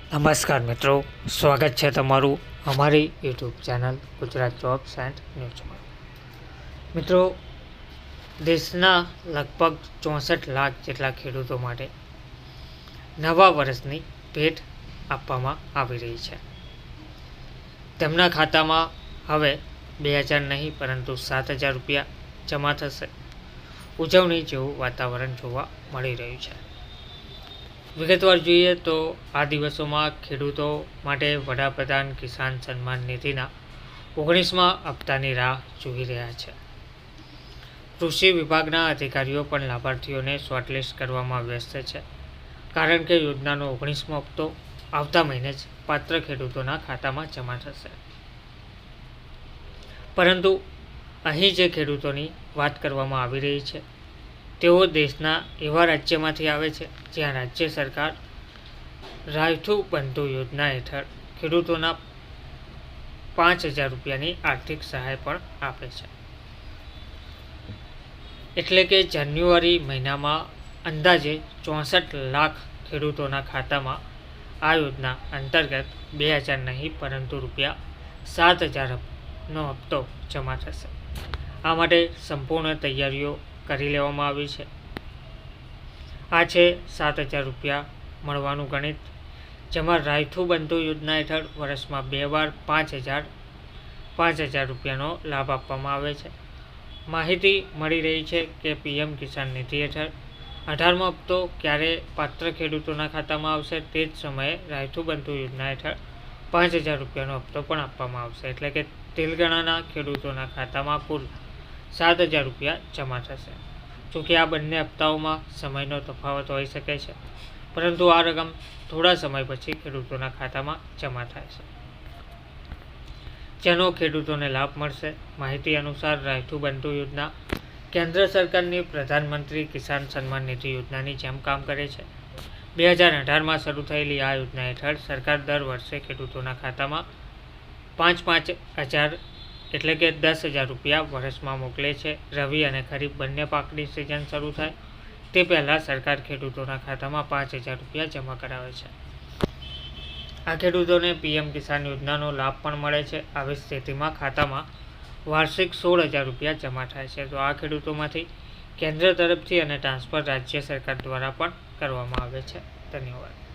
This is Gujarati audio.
નમસ્કાર મિત્રો, સ્વાગત છે તમારું અમારી YouTube channel Gujarat jobs and ન્યૂઝમાં. મિત્રો, દેશના લગભગ 64 લાખ જેટલા ખેડૂતો માટે નવા વર્ષની ભેટ આપવામાં આવી રહી છે. તેમના ખાતામાં હવે 2000 નહીં પરંતુ 7000 રૂપિયા જમા થશે. ઉજવણી જેવું વાતાવરણ જોવા મળી રહ્યું છે. વિગતવાર જોઈએ તો આ દિવસોમાં ખેડૂતો માટે વડાપ્રધાન કિસાન સન્માન નિધિના 19મા હપ્તાની રાહ જોઈ રહ્યા છે. કૃષિ વિભાગના અધિકારીઓ પણ લાભાર્થીઓને શોર્ટલિસ્ટ કરવામાં વ્યસ્ત છે, કારણ કે યોજનાનો 19મો હપ્તો આવતા મહિને જ પાત્ર ખેડૂતોના ખાતામાં જમા થશે. પરંતુ અહીં જે ખેડૂતોની વાત કરવામાં આવી રહી છે તેઓ દેશના એવા રાજ્યમાંથી આવે છે જ્યાં રાજ્ય સરકાર રાયથુ બંધુ યોજના હેઠળ ખેડૂતોના 5000 રૂપિયાની આર્થિક સહાય પણ આપે છે. એટલે કે જાન્યુઆરી મહિનામાં અંદાજે 64 લાખ ખેડૂતોના ખાતામાં આ યોજના અંતર્ગત 2000 નહીં પરંતુ રૂપિયા 7000નો હપ્તો જમા થશે. આ માટે સંપૂર્ણ તૈયારીઓ કરી લેવામાં આવી છે. આ છે 7000 રૂપિયા મળવાનું ગણિત, જેમાં રાયથુ બંધુ યોજના હેઠળ વર્ષમાં 2 વાર 5000 રૂપિયાનો લાભ આપવામાં આવે છે. માહિતી મળી રહી છે કે પીએમ કિસાન નિધિ હેઠળ 18મો હપ્તો ક્યારે પાત્ર ખેડૂતોના ખાતામાં આવશે તે જ સમયે રાયથુ બંધુ યોજના હેઠળ 5000 રૂપિયાનો હપ્તો પણ આપવામાં આવશે. એટલે કે તેલંગાણાના ખેડૂતોના ખાતામાં કુલ 7000 રૂપિયા જમા થશે. જોકે આ બંને હપ્તાઓમાં સમયનો તફાવત હોઈ શકે છે, પરંતુ આ રકમ થોડા સમય પછી ખેડૂતોના ખાતામાં જમા થાય છે, જેનો ખેડૂતોને લાભ મળશે. માહિતી અનુસાર રાયથુ બંધુ યોજના કેન્દ્ર સરકારની પ્રધાનમંત્રી કિસાન સન્માન નિધિ યોજનાની જેમ કામ કરે છે. 2018માં શરૂ થયેલી આ યોજના હેઠળ સરકાર દર વર્ષે ખેડૂતોના ખાતામાં 5,000 એટલે કે 10,000 રૂપિયા વર્ષમાં મોકલે છે. રવિ અને ખરીફ બંને પાકની સિઝન શરૂ થાય તે પહેલાં સરકાર ખેડૂતોના ખાતામાં 5,000 રૂપિયા જમા કરાવે છે. આ ખેડૂતોને પીએમ કિસાન યોજનાનો લાભ પણ મળે છે. આવી સ્થિતિમાં ખાતામાં વાર્ષિક 16,000 રૂપિયા જમા થાય છે. તો આ ખેડૂતોમાંથી કેન્દ્ર તરફથી અને ટ્રાન્સફર રાજ્ય સરકાર દ્વારા પણ કરવામાં આવે છે. ધન્યવાદ.